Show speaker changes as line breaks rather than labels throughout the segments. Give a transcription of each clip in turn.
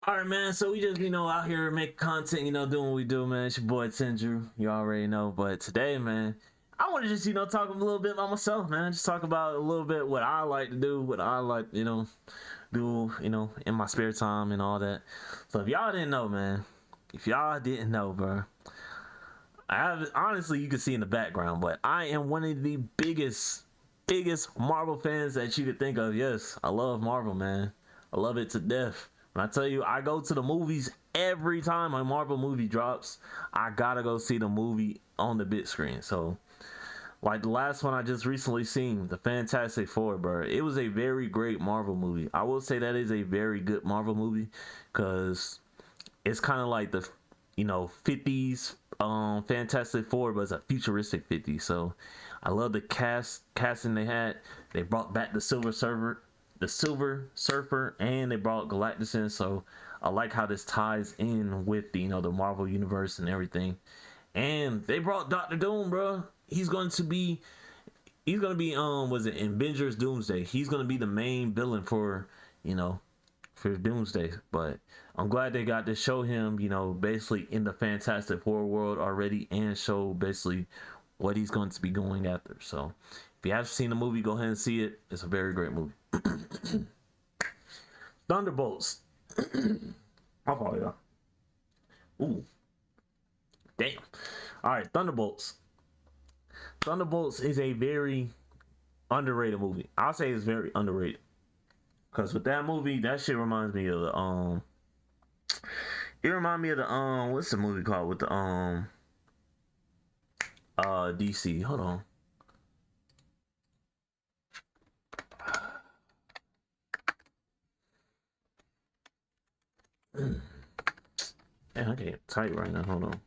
All right, man. So we just, out here making content, doing what we do, man. It's your boy Tendru. You already know. But today, man, I want to just, talk a little bit about myself, man. Just talk about a little bit what I like to do, what I like, do, in my spare time and all that. So if y'all didn't know, man, if y'all didn't know, bro, I have honestly, you can see in the background, but I am one of the biggest Marvel fans that you could think of. Yes, I love Marvel, man. I love it to death. When I tell you, I go to the movies every time a Marvel movie drops. I gotta go see the movie on the big screen. So, like the last one I just recently seen, the Fantastic Four, bro. It was a very great Marvel movie. I will say that is a very good Marvel movie because it's kind of like the 50s Fantastic Four, but it's a futuristic 50s. So I love the casting they had. They brought back the Silver Surfer, and they brought Galactus in. So I like how this ties in with the Marvel universe and everything. And they brought Doctor Doom, bro. He's gonna be was it Avengers Doomsday? He's gonna be the main villain you know for Doomsday. But I'm glad they got to show him, basically in the Fantastic Four world already, and show basically what he's going to be going after. So if you haven't seen the movie, go ahead and see it. It's a very great movie. Thunderbolts. I'll follow y'all. Ooh, damn. All right, Thunderbolts. Thunderbolts is a very underrated movie. I'll say it's very underrated. Cause with that movie, that shit reminds me of the it reminds me of the what's the movie called with the DC. Hold on. Man, I can't type right now. Hold on.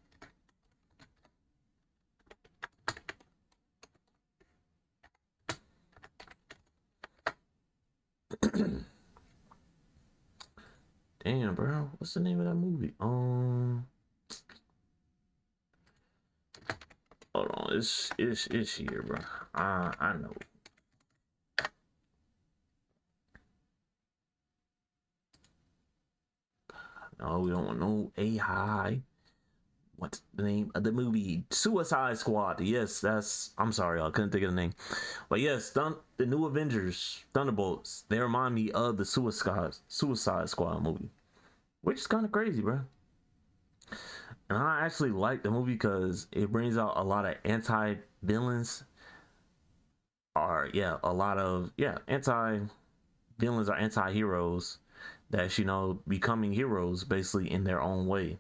Damn, bro. What's the name of that movie? Hold on. It's here, bro. I know. No, we don't want no AI. What's the name of the movie? Suicide Squad. Yes, I'm sorry, I couldn't think of the name. But yes, the new Avengers, Thunderbolts, they remind me of the Suicide Squad movie, which is kind of crazy, bro. And I actually like the movie because it brings out a lot of anti villains, or a lot of anti villains or anti heroes that's becoming heroes basically in their own way.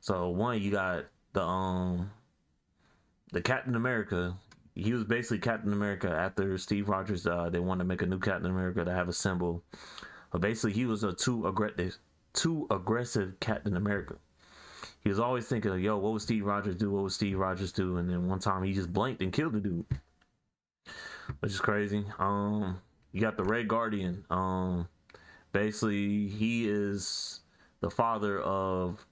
So one, you got the Captain America. He was basically Captain America after Steve Rogers died. They wanted to make a new Captain America to have a symbol, but basically he was a too aggressive Captain America. He was always thinking, yo, what would Steve Rogers do? What would Steve Rogers do? And then one time he just blinked and killed the dude, which is crazy. You got the Red Guardian. Basically he is the father of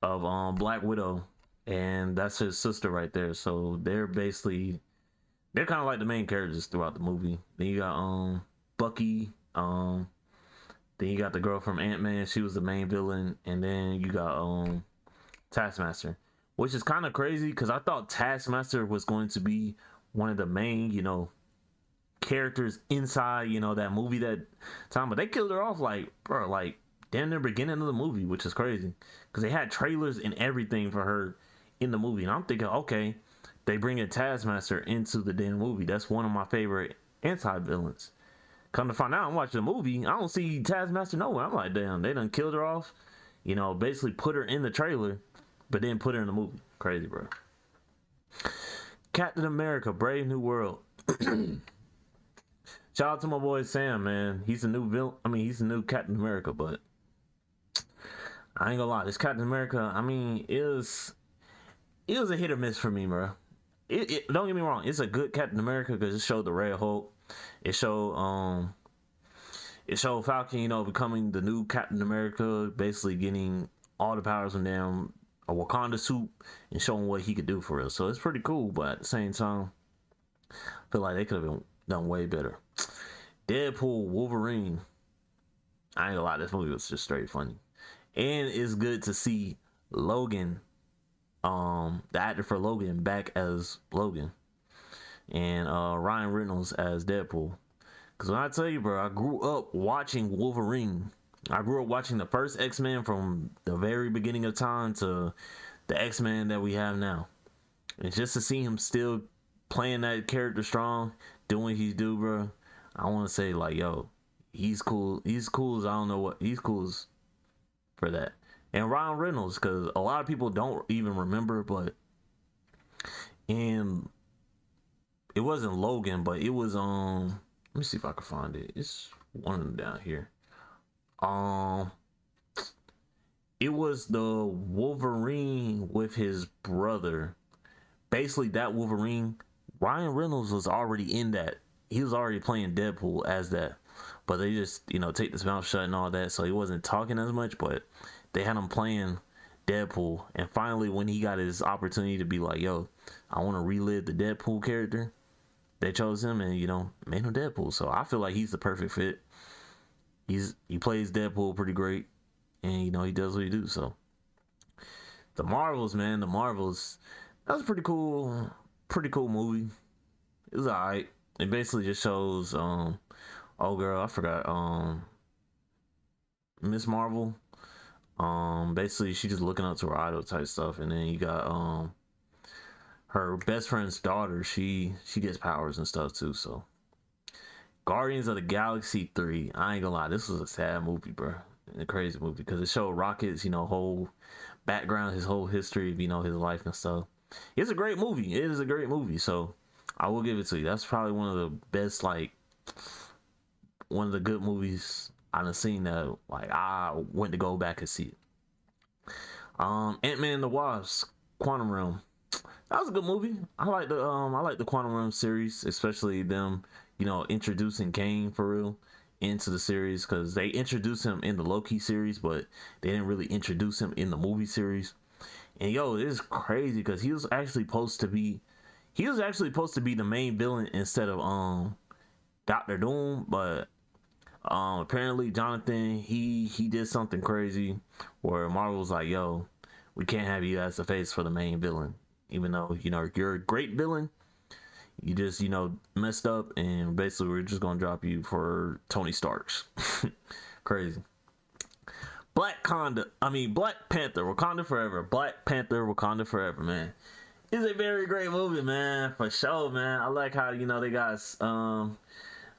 Black Widow, and that's his sister right there. So they're kind of like the main characters throughout the movie. Then you got Bucky. Then you got the girl from Ant-Man. She was the main villain, and then you got Taskmaster, which is kind of crazy because I thought Taskmaster was going to be one of the main characters inside that movie that time, but they killed her off like damn near beginning of the movie, which is crazy because they had trailers and everything for her in the movie, and I'm thinking, okay, they bring a Taskmaster into the damn movie. That's one of my favorite anti-villains. Come to find out, I'm watching the movie, I don't see Taskmaster nowhere. I'm like, damn, they done killed her off, basically put her in the trailer but then put her in the movie. Crazy, bro. Captain America Brave New World. Shout out to my boy Sam, man. He's a new villain. I mean, he's a new Captain America, but I ain't gonna lie, this Captain America, I mean, it was a hit or miss for me, bro. Don't get me wrong, it's a good Captain America because it showed the Red Hulk. It showed Falcon, becoming the new Captain America, basically getting all the powers from them, a Wakanda suit, and showing what he could do for us. So it's pretty cool, but at the same time, I feel like they could have been done way better. Deadpool, Wolverine. I ain't gonna lie, this movie was just straight funny. And it's good to see Logan, the actor for Logan, back as Logan, and Ryan Reynolds as Deadpool. Because when I tell you, bro, I grew up watching Wolverine. I grew up watching the first X-Men from the very beginning of time to the X-Men that we have now. And just to see him still playing that character strong, doing what he's do, bro, I want to say like, yo, he's cool. He's cool as I don't know what he's cool as for that. And Ryan Reynolds, because a lot of people don't even remember, but in it wasn't Logan, but it was let me see if I can find it. It's one of them down here. Um, it was the Wolverine with his brother. Basically, that Wolverine, Ryan Reynolds was already in that. He was already playing Deadpool as that, but they just take this mouth shut and all that, so he wasn't talking as much. But they had him playing Deadpool, and finally, when he got his opportunity to be like, "Yo, I want to relive the Deadpool character," they chose him and made him Deadpool. So I feel like he's the perfect fit. He plays Deadpool pretty great, and he does what he do. So the Marvels, man, the Marvels, that was a pretty cool movie. It was alright. It basically just shows oh girl, I forgot, Miss Marvel. Basically she just looking up to her idol type stuff, and then you got her best friend's daughter. She gets powers and stuff too. So Guardians of the Galaxy 3, I ain't gonna lie, this was a sad movie, bro. A crazy movie because it showed Rocket's whole background, his whole history of his life and stuff. It's a great movie. It is a great movie. So I will give it to you. That's probably one of the best, like one of the good movies I've seen that like I went to go back and see it. Ant-Man and the Wasp, Quantum Realm. That was a good movie. I like the Quantum Realm series, especially them, introducing Kane for real into the series, because they introduced him in the Loki series, but they didn't really introduce him in the movie series. And yo, it is crazy because he was actually supposed to be the main villain instead of Doctor Doom, but apparently Jonathan he did something crazy where Marvel was like, yo, we can't have you as the face for the main villain, even though you're a great villain. You just messed up, and basically we're just gonna drop you for Tony Stark's. Crazy. Black Panther, Wakanda Forever. Black Panther, Wakanda Forever, man. It's a very great movie, man, for sure, man. I like how they got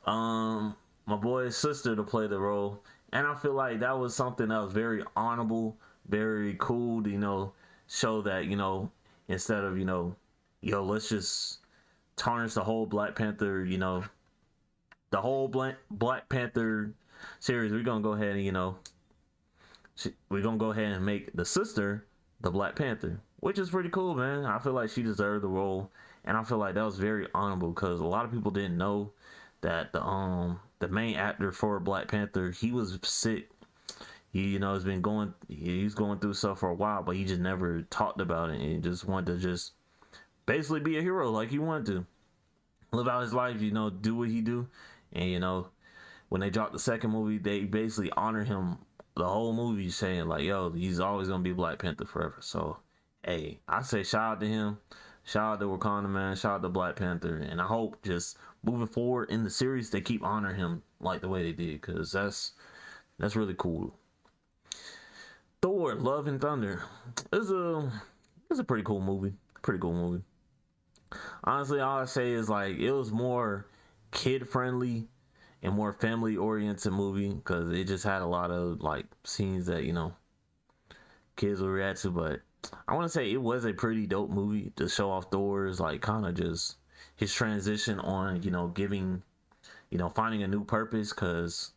my boy's sister to play the role, and I feel like that was something that was very honorable, very cool to show that instead of yo, let's just tarnish the whole Black Panther, the whole Black Panther series. We're gonna go ahead and we're gonna go ahead and make the sister the Black Panther, which is pretty cool, man. I feel like she deserved the role, and I feel like that was very honorable because a lot of people didn't know that the main actor for Black Panther, he was sick. He has been he's going through stuff for a while, but he just never talked about it, and he just wanted to just basically be a hero like he wanted to live out his life, do what he do. And when they dropped the second movie, they basically honor him the whole movie, saying like, yo, he's always gonna be Black Panther forever. So hey, I say shout out to him, shout out to Wakanda, man, shout out to Black Panther, and I hope just moving forward in the series they keep honoring him like the way they did, because that's really cool. Thor: Love and Thunder is a pretty cool movie. Pretty cool movie. Honestly, all I say is like it was more kid friendly and more family oriented movie because it just had a lot of like scenes that kids will react to. But I want to say it was a pretty dope movie to show off Thor's like kind of just his transition on giving finding a new purpose, because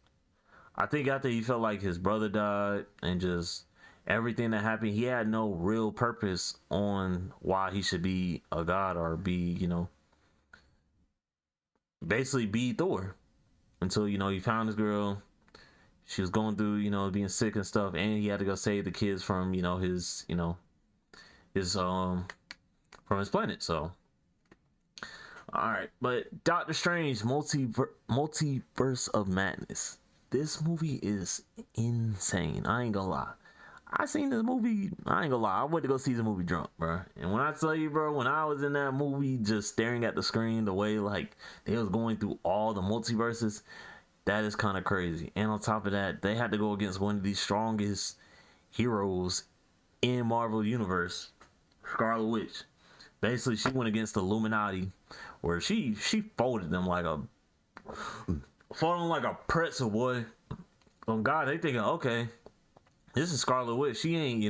I think after he felt like his brother died and just everything that happened, he had no real purpose on why he should be a god or be basically be Thor until he found his girl. She was going through being sick and stuff, and he had to go save the kids from his from his planet. So all right, but Doctor Strange multiverse of madness. this movie is insane. I ain't gonna lie. I seen this movie. I ain't gonna lie. I went to go see the movie drunk, bro. And when I tell you, bro, when I was in that movie, just staring at the screen, the way like they was going through all the multiverses, that is kind of crazy. And on top of that, they had to go against one of the strongest heroes in Marvel Universe, Scarlet Witch. Basically, she went against the Illuminati, where she folded them like a pretzel, boy. Oh God, they thinking, okay, this is Scarlet Witch. She ain't,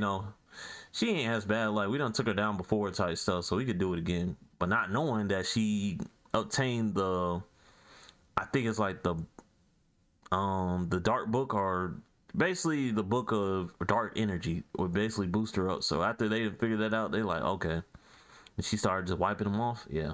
she ain't as bad. Like we done took her down before type stuff, so we could do it again. But not knowing that she obtained I think it's like the dark book, or basically the book of dark energy would basically boost her up. So after they figured that out, they like, okay. And she started just wiping them off. Yeah.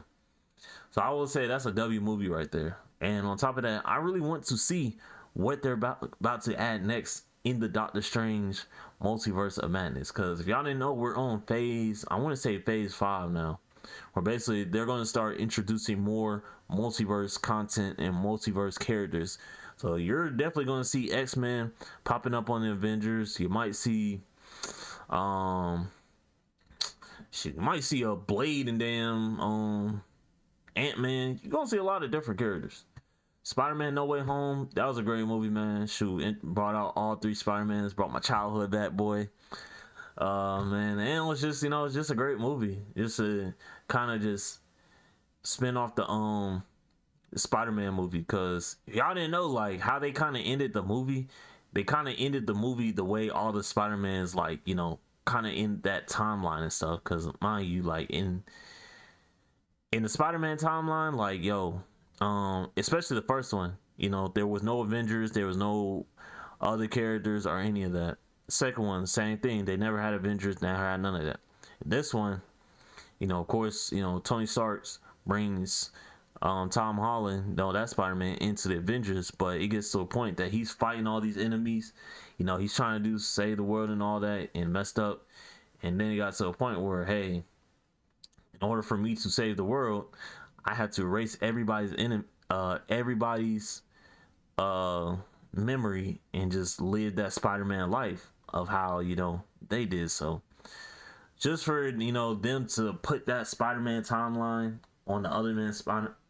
So I will say that's a W movie right there. And on top of that, I really want to see what they're about to add next in the Doctor Strange Multiverse of Madness. Because if y'all didn't know, we're on I want to say phase 5 now. Where basically they're going to start introducing more multiverse content and multiverse characters. So you're definitely going to see X-Men popping up on the Avengers. You might see you might see a Blade and damn Ant-Man. You're gonna see a lot of different characters. Spider-Man No Way Home, that was a great movie, man. Shoot, it brought out all 3 Spider-Mans, brought my childhood back, boy. Man, and it was just, it's just a great movie. Just a kind of just spin off the Spider-Man movie, because y'all didn't know like how they kind of ended the movie. They kind of ended the movie the way all the Spider-Mans like, kind of in that timeline and stuff. Because mind you, like in the Spider-Man timeline, like especially the first one, there was no Avengers, there was no other characters or any of that. Second one, same thing. They never had Avengers, never had none of that. This one, of course, Tony Stark brings Tom Holland, that Spider-Man, into the Avengers, but it gets to a point that he's fighting all these enemies. He's trying to save the world and all that, and messed up. And then it got to a point where, hey, in order for me to save the world, I had to erase everybody's memory and just live that Spider-Man life of how they did. So just for them to put that Spider-Man timeline on the other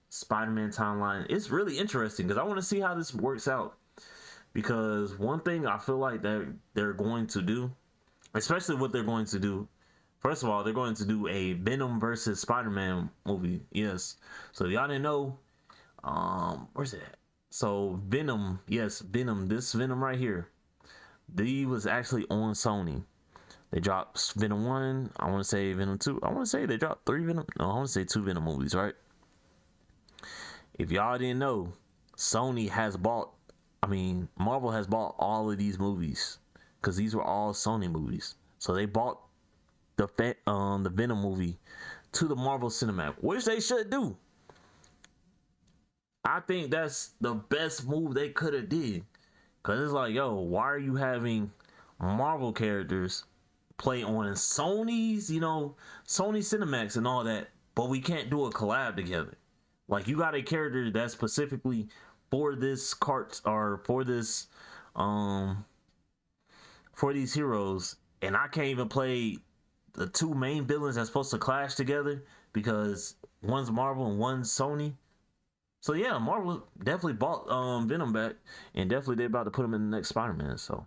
Spider-Man timeline, it's really interesting because I want to see how this works out. Because one thing I feel like that they're going to do, especially what they're going to do, first of all, they're going to do a Venom versus Spider-Man movie. Yes. So y'all didn't know, where's it at? So Venom, yes, Venom, this Venom right here, they was actually on Sony. They dropped Venom 1, I want to say Venom 2, I want to say they dropped 3 Venom, no, I want to say 2 Venom movies, right? If y'all didn't know, Marvel has bought all of these movies, because these were all Sony movies. So they bought the Venom movie to the Marvel Cinematic, which they should do. I think that's the best move they could have did, because it's like, why are you having Marvel characters play on Sony's, Sony Cinemax and all that, but we can't do a collab together? Like, you got a character that's specifically for this or for this for these heroes, and I can't even play the 2 main villains that's supposed to clash together because one's Marvel and one's Sony. So yeah, Marvel definitely bought Venom back, and definitely they're about to put him in the next Spider-Man. So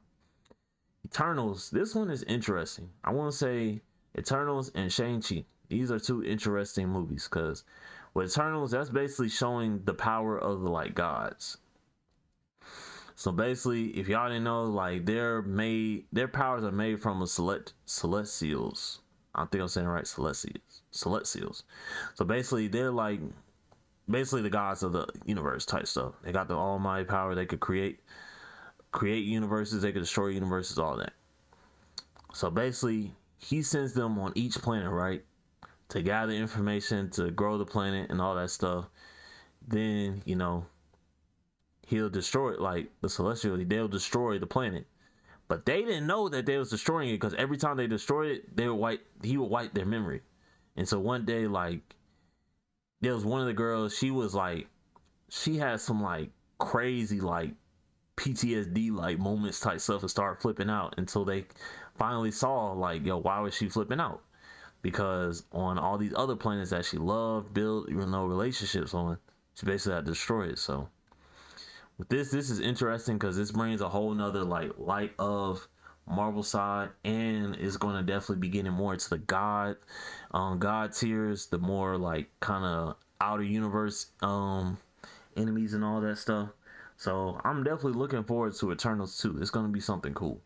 Eternals, this one is interesting. I want to say Eternals and Shang-Chi. These are 2 interesting movies, because with Eternals, that's basically showing the power of the like gods. So basically, if y'all didn't know, like their powers are made from celestials. I think I'm saying it right, celestials. So basically, they're like basically the gods of the universe type stuff. They got the almighty power. They could create universes. They could destroy universes, all that. So basically, he sends them on each planet, right, to gather information, to grow the planet and all that stuff. Then he'll destroy it, like the celestial. They'll destroy the planet, but they didn't know that they was destroying it, because every time they destroyed it, he would wipe their memory. And so one day, like, there was one of the girls, she was like, she had some like crazy like PTSD like moments type stuff and start flipping out until they finally saw like, yo, why was she flipping out? Because on all these other planets that she loved, built, even though relationships on, she basically had to destroy it. So with this is interesting because this brings a whole nother like light of Marvel side, and it's going to definitely be getting more into the god tiers, the more like kind of outer universe enemies and all that stuff. So I'm definitely looking forward to Eternals 2. It's going to be something cool.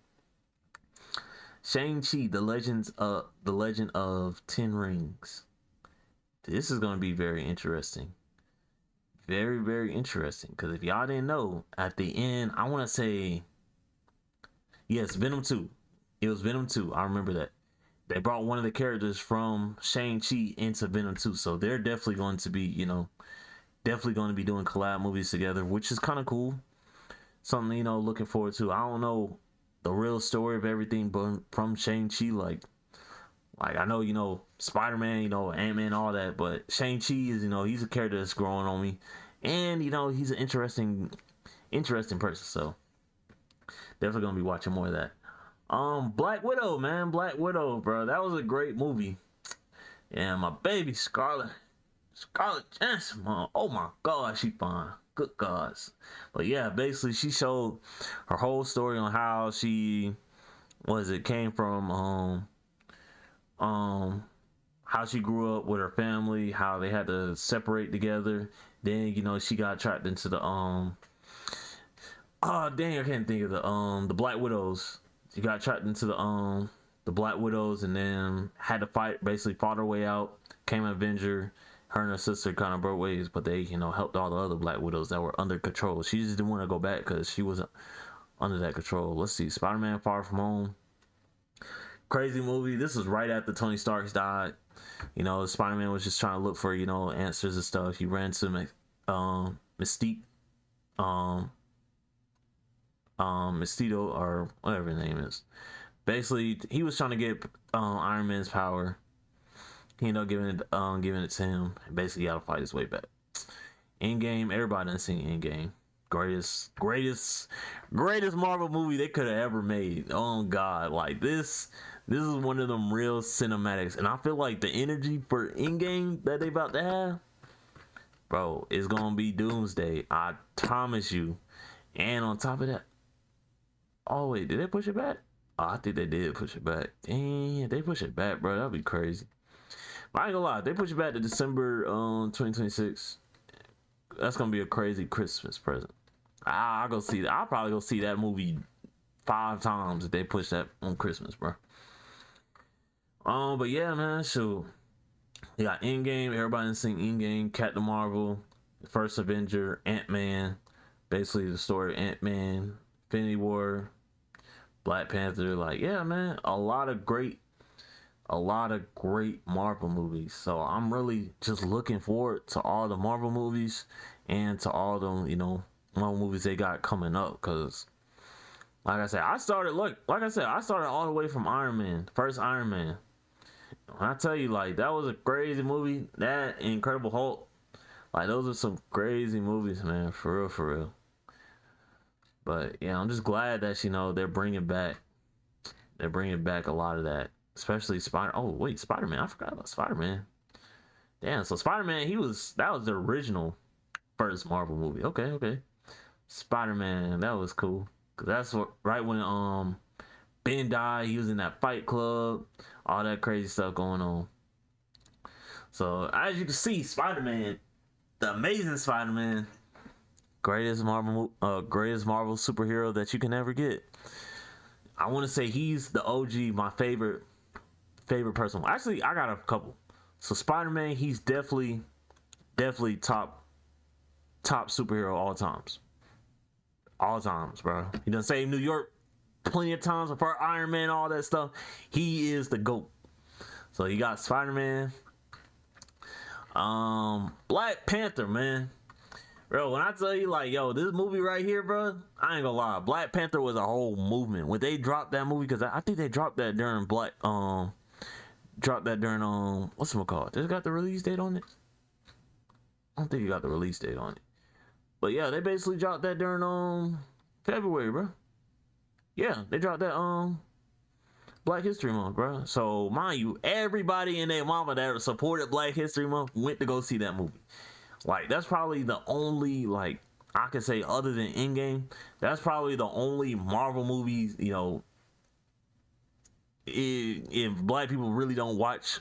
Shang-Chi, the Legend of Ten Rings. This is going to be very interesting. Very, very interesting. Because if y'all didn't know, at the end, I want to say, yes, Venom 2. It was Venom 2. I remember that. They brought one of the characters from Shang-Chi into Venom 2. So they're definitely going to be, definitely going to be doing collab movies together, which is kind of cool. Something, looking forward to. I don't know the real story of everything but from Shang-Chi. Like I know, Spider-Man, Ant-Man, all that, but Shang-Chi is, he's a character that's growing on me. And, he's an interesting person. So definitely gonna be watching more of that. Black Widow, man. Black Widow, bro. That was a great movie. And my baby Scarlett Johansson, man. Oh my god, she fine. Good gods. But yeah, basically she showed her whole story on how she came from how she grew up with her family, how they had to separate together. Then, she got trapped into the oh dang, I can't think of the Black Widows. She got trapped into the Black Widows and then had to fought her way out, came an Avenger. Her and her sister kind of broke ways, but they, helped all the other Black Widows that were under control. She just didn't want to go back because she wasn't under that control. Let's see, Spider-Man Far From Home. Crazy movie. This was right after Tony Stark died. Spider-Man was just trying to look for, answers and stuff. He ran to Mystique, Mystido, or whatever his name is. Basically, he was trying to get Iron Man's power. He ended up giving it to him. Basically, he had to fight his way back. Endgame, everybody done seen Endgame. Greatest Marvel movie they could have ever made. Oh God, like this is one of them real cinematics, and I feel like the energy for Endgame that they about to have, bro, is gonna be doomsday. I promise you. And on top of that, oh wait, did they push it back? Oh, I think they did push it back. Damn, they push it back, bro. That'd be crazy. But I ain't gonna lie, they push it back to December 2026. That's gonna be a crazy Christmas present. I'll go see that. I'll probably go see that movie 5 times if they push that on Christmas, bro. But yeah, man. So you got Endgame. Everybody seen Endgame. Captain Marvel, the first Avenger, Ant-Man. Basically the story of Ant-Man, Infinity War, Black Panther. Like, yeah, man. A lot of great Marvel movies. So I'm really just looking forward to all the Marvel movies and to all the, Marvel movies they got coming up. Cause like I said, I started all the way from Iron Man, first Iron Man. When I tell you, like, that was a crazy movie. That Incredible Hulk, like, those are some crazy movies, man. For real. But yeah, I'm just glad that they're bringing back a lot of that. Especially Spider-Man. I forgot about Spider-Man. Damn, so Spider-Man, that was the original first Marvel movie. Okay. Spider-Man, that was cool. Cause that's right when Ben died, he was in that Fight Club, all that crazy stuff going on. So as you can see, Spider-Man, the Amazing Spider-Man, greatest Marvel superhero that you can ever get. I want to say he's the OG, my favorite person. Actually, I got a couple. So Spider-Man, he's definitely top superhero all times, bro. He done saved New York plenty of times before Iron Man, all that stuff. He is the GOAT. So you got Spider-Man, Black Panther, man. Bro, when I tell you, like, yo, this movie right here, bro, I ain't gonna lie. Black Panther was a whole movement. When they dropped that movie, because I think they dropped that during what's it called? Did it got the release date on it? I don't think it got the release date on it. But yeah, they basically dropped that during February, bro. Yeah, they dropped that Black History Month, bro. So mind you, everybody and their mama that supported Black History Month went to go see that movie. Like that's probably the only like I could say other than Endgame, that's probably the only Marvel movies, you know, if black people really don't watch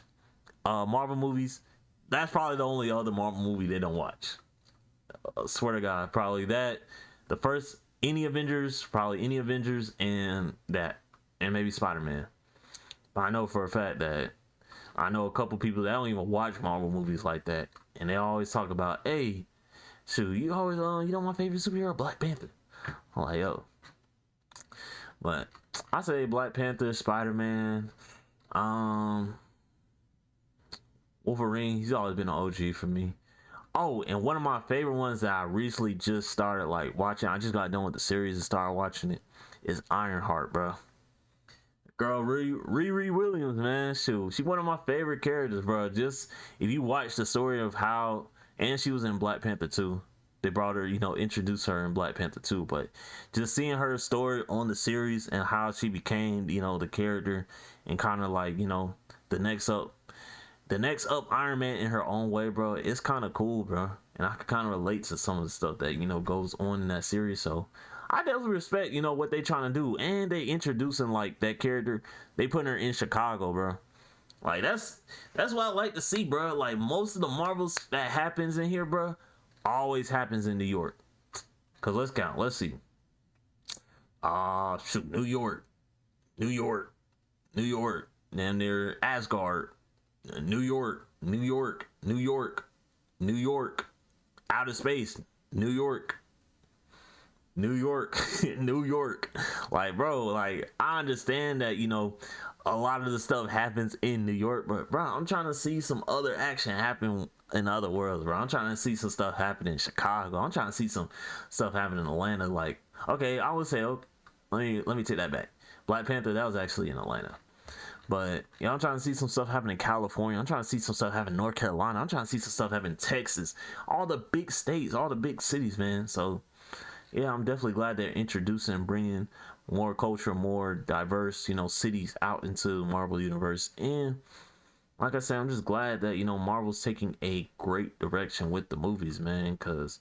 Marvel movies, that's probably the only other Marvel movie they don't watch. I swear to God, probably that. The first any Avengers, probably any Avengers, and that, and maybe Spider-Man. But I know for a fact that I know a couple people that don't even watch Marvel movies like that, and they always talk about, hey, shoot, you always you know my favorite superhero, Black Panther. I'm like, yo, but I say Black Panther, Spider-Man, um, Wolverine. He's always been an OG for me. Oh, and one of my favorite ones that I recently just started like watching, I just got done with the series and started watching it, is Ironheart, bro. Girl, Riri Williams, man, shoot, she one of my favorite characters, bro. Just if you watch the story of how, and she was in Black Panther 2. They brought her, you know, introduced her in Black Panther 2, but just seeing her story on the series and how she became, you know, the character and kind of like, you know, the next up Iron Man in her own way, bro. It's kind of cool, bro, and I can kind of relate to some of the stuff that, you know, goes on in that series. So I definitely respect, you know, what they trying to do, and they introducing like that character. They putting her in Chicago, bro. Like that's what I like to see, bro. Like most of the Marvels that happens in here, bro, always happens in New York. Cause let's count. Let's see. Shoot, New York, New York, New York. Then they're Asgard, New York, New York, New York, New York, outer space, New York, New York, New York. Like, bro, like I understand that, you know, a lot of the stuff happens in New York, but bro, I'm trying to see some other action happen in other worlds, bro. I'm trying to see some stuff happen in Chicago. I'm trying to see some stuff happen in Atlanta. Like, okay, I would say, okay, let me take that back. Black Panther, that was actually in Atlanta. But you know, I'm trying to see some stuff happen in California. I'm trying to see some stuff happen in North Carolina. I'm trying to see some stuff happen in Texas. All the big states, all the big cities, man. So yeah, I'm definitely glad they're introducing and bringing more culture, more diverse, you know, cities out into the Marvel universe. And like I said, I'm just glad that, you know, Marvel's taking a great direction with the movies, man. Because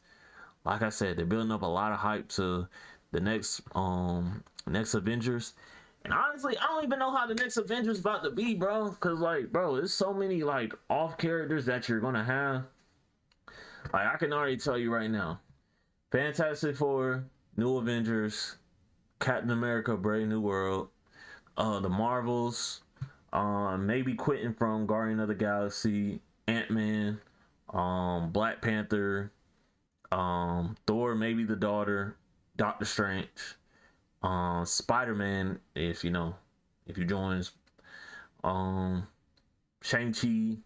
like I said, they're building up a lot of hype to the next Avengers. And honestly, I don't even know how the next Avengers about to be, bro. Cause like, bro, there's so many like off characters that you're gonna have. Like, I can already tell you right now, Fantastic Four, New Avengers, Captain America, Brave New World, the Marvels, maybe quitting from Guardian of the Galaxy, Ant-Man, Black Panther, Thor, maybe the daughter, Doctor Strange, Spider-Man, if you join, Shang-Chi,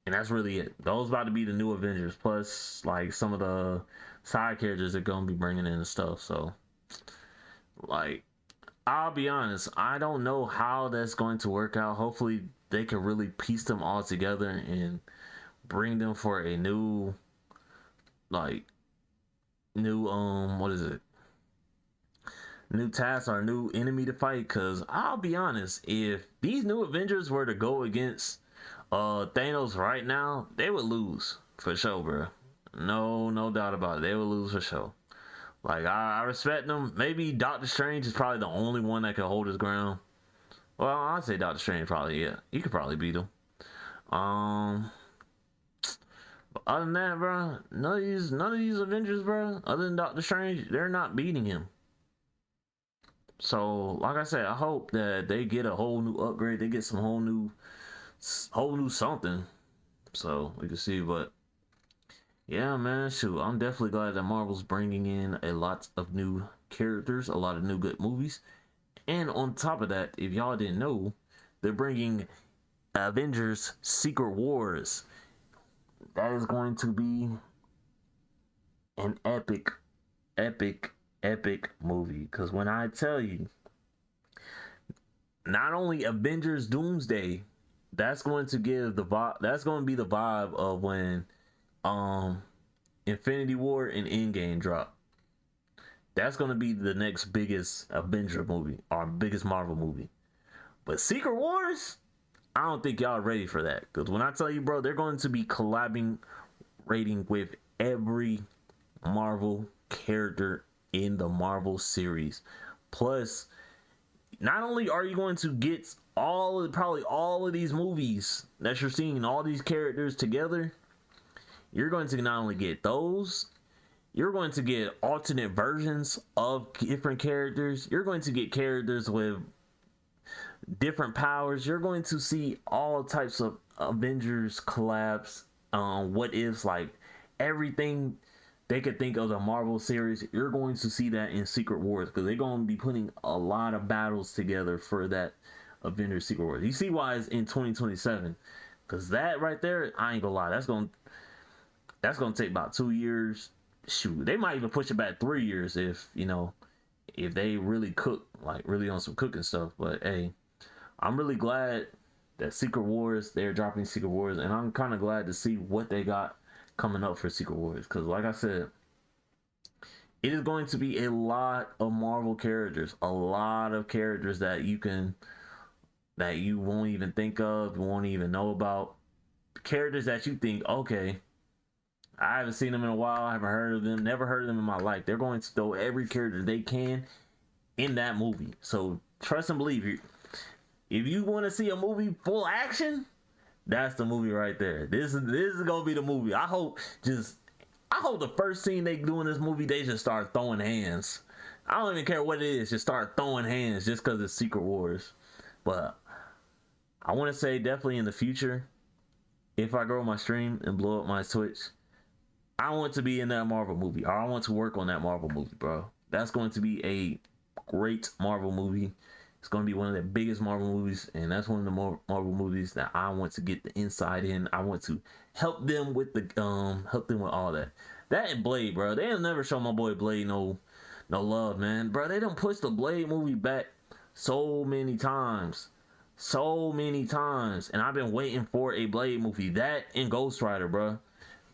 and that's really it. Those about to be the new Avengers, plus like some of the side characters they're gonna be bringing in and stuff. So like, I'll be honest, I don't know how that's going to work out. Hopefully they can really piece them all together and bring them for a new what is it, new task or new enemy to fight. Because I'll be honest, if these new Avengers were to go against Thanos right now, they would lose for sure, bro. No doubt about it, they would lose for sure. Like, I respect them. Maybe Doctor Strange is probably the only one that can hold his ground. Well, I'd say Doctor Strange probably, yeah, he could probably beat him. But other than that, bro, none of these Avengers, bro, other than Doctor Strange, they're not beating him. So, like I said, I hope that they get a whole new upgrade. They get some whole new something. So we can see. But yeah, man, shoot, I'm definitely glad that Marvel's bringing in a lot of new characters, a lot of new good movies, and on top of that, if y'all didn't know, they're bringing Avengers: Secret Wars. That is going to be an epic movie. Because when I tell you, not only Avengers Doomsday, that's going to give the vibe. That's going to be the vibe of when Infinity War and Endgame drop. That's gonna be the next biggest Avenger movie or biggest Marvel movie. But Secret Wars, I don't think y'all ready for that. Because when I tell you, bro, they're going to be collabing rating with every Marvel character in the Marvel series. Plus, not only are you going to get probably all of these movies that you're seeing, all these characters together, you're going to not only get those, you're going to get alternate versions of different characters. You're going to get characters with different powers. You're going to see all types of Avengers collabs, what ifs, like everything they could think of the Marvel series. You're going to see that in Secret Wars because they're going to be putting a lot of battles together for that Avengers Secret Wars. You see why it's in 2027, because that right there, I ain't gonna lie, that's gonna take about 2 years. Shoot, they might even push it back 3 years if if they really cook, like really on some cooking stuff. But hey, I'm really glad that Secret Wars, they're dropping Secret Wars, and I'm kind of glad to see what they got coming up for Secret Wars, because like I said, it is going to be a lot of Marvel characters, a lot of characters that you won't even think of, won't even know about, characters that you think, okay, I haven't seen them in a while, I haven't heard of them, never heard of them in my life. They're going to throw every character they can in that movie. So trust and believe, if you want to see a movie full action, that's the movie right there. This is gonna be the movie. I hope the first scene they do in this movie, they just start throwing hands. I don't even care what it is, just start throwing hands just because it's Secret Wars. But I want to say definitely in the future, if I grow my stream and blow up my Twitch, I want to be in that Marvel movie, or I want to work on that Marvel movie, bro. That's going to be a great Marvel movie. It's going to be one of the biggest Marvel movies, and that's one of the Marvel movies that I want to get the inside in. I want to help them with all that. That and Blade, bro. They have never shown my boy Blade no love, man. Bro, they don't push the Blade movie back so many times. And I've been waiting for a Blade movie. That and Ghost Rider, bro.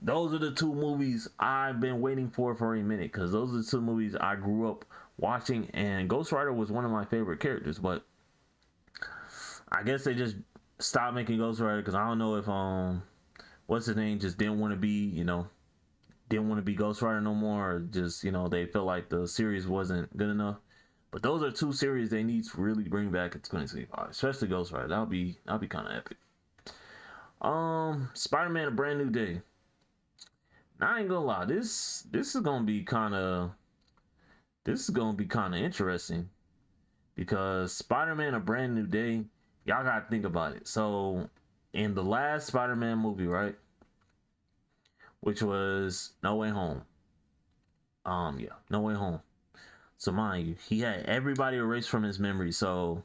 Those are the two movies I've been waiting for a minute, because those are the two movies I grew up watching, and Ghost Rider was one of my favorite characters. But I guess they just stopped making Ghost Rider because I don't know if what's his name just didn't want to be Ghost Rider no more, or just they felt like the series wasn't good enough. But those are two series they need to really bring back in 2025, especially Ghost Rider. That'll be kind of epic. Spider-Man: A Brand New Day. I ain't gonna lie, this is gonna be kind of interesting, because Spider-Man: A Brand New Day, y'all gotta think about it. So in the last Spider-Man movie, right, which was No Way Home, No Way Home. So mind you, he had everybody erased from his memory. So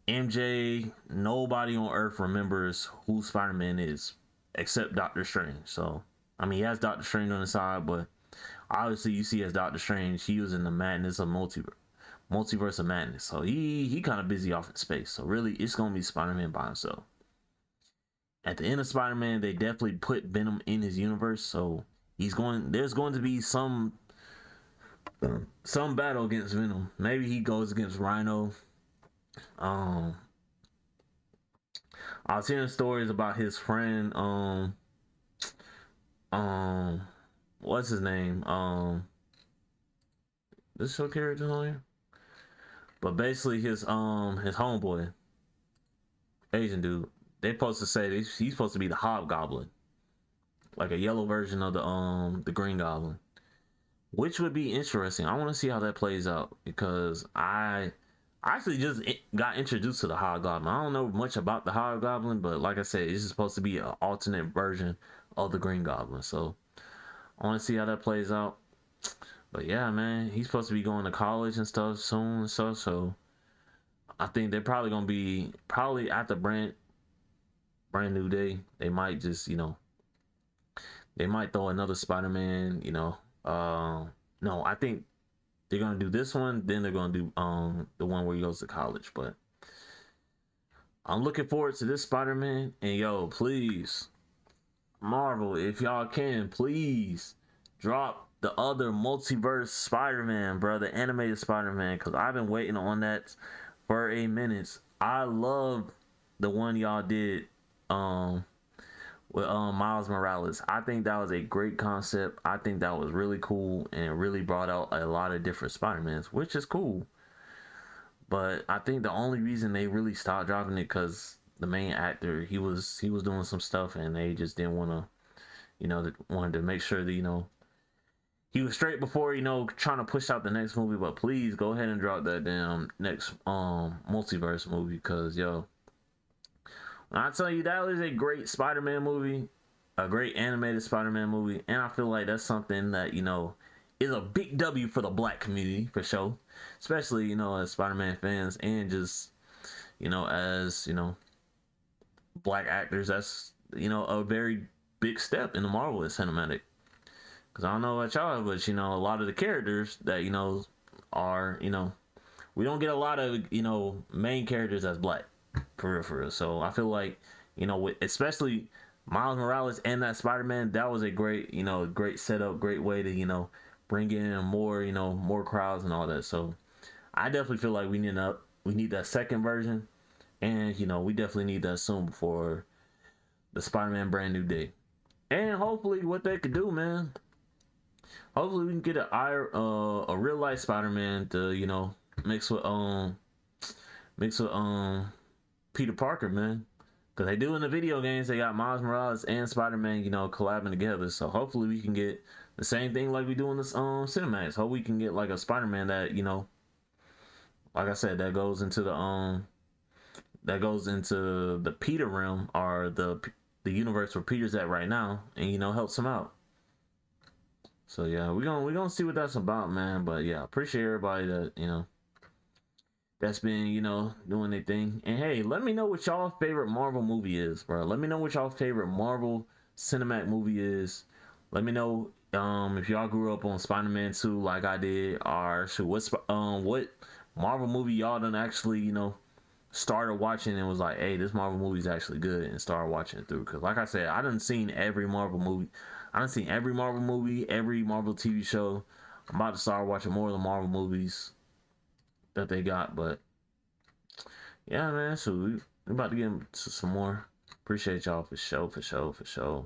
MJ, nobody on Earth remembers who Spider-Man is except Doctor Strange. So I mean, he has Doctor Strange on the side, but obviously you see as Doctor Strange, he was in the madness of multiverse of madness. So he kind of busy off in space. So really, it's gonna be Spider-Man by himself. At the end of Spider-Man, they definitely put Venom in his universe. So there's going to be some battle against Venom. Maybe he goes against Rhino. I was hearing stories about his friend. What's his name? This show character on here, but basically his homeboy, Asian dude. They supposed to say he's supposed to be the Hobgoblin, like a yellow version of the Green Goblin, which would be interesting. I want to see how that plays out, because I actually just got introduced to the Hobgoblin. I don't know much about the Hobgoblin, but like I said, this is supposed to be an alternate version of the Green Goblin. So I want to see how that plays out. But yeah, man, he's supposed to be going to college and stuff soon and stuff. So I think they're probably gonna be after brand new day. They might just they might throw another Spider-Man. No, I think they're gonna do this one. Then they're gonna do the one where he goes to college. But I'm looking forward to this Spider-Man. And yo, please, Marvel, if y'all can, please drop the other multiverse Spider-Man, bro, the animated Spider-Man, because I've been waiting on that for a minute. I love the one y'all did um with Miles Morales. I think that was a great concept. I think that was really cool and it really brought out a lot of different Spider-Mans, which is cool. But I think the only reason they really stopped dropping it because the main actor he was doing some stuff and they just didn't want to, wanted to make sure that he was straight before trying to push out the next movie. But please go ahead and drop that damn next multiverse movie, because when I tell you that was a great Spider-Man movie, a great animated Spider-Man movie, and I feel like that's something that is a big W for the black community for sure, especially as Spider-Man fans and just as black actors. That's a very big step in the Marvel cinematic. Because I don't know about y'all, but a lot of the characters that are we don't get a lot of main characters as black, for real, for real. So I feel like with especially Miles Morales and that Spider-Man, that was a great great setup, great way to bring in more more crowds and all that. So I definitely feel like we need that second version, and we definitely need that soon before the Spider-Man Brand New Day. And hopefully, what they could do, man. Hopefully, we can get a real life Spider-Man to mix with mix with Peter Parker, man. Because they do in the video games, they got Miles Morales and Spider-Man, collabing together. So hopefully we can get the same thing like we do in this cinematics. Hope we can get like a Spider-Man that like I said, that goes into the Peter realm, or the universe where Peter's at right now, and helps him out. So yeah, we gonna see what that's about, man. But yeah, appreciate everybody that that's been doing their thing. And hey, let me know what y'all favorite Marvel movie is, bro. Let me know what y'all favorite Marvel cinematic movie is. Let me know if y'all grew up on Spider-Man 2 like I did, or shoot, what Marvel movie y'all done actually started watching and was like, hey, this Marvel movie's actually good, and started watching it through. Because like I said, I done seen every Marvel movie. I done seen every Marvel movie, every Marvel TV show. I'm about to start watching more of the Marvel movies that they got. But yeah, man, so we about to get into some more. Appreciate y'all for sure, for sure, for sure.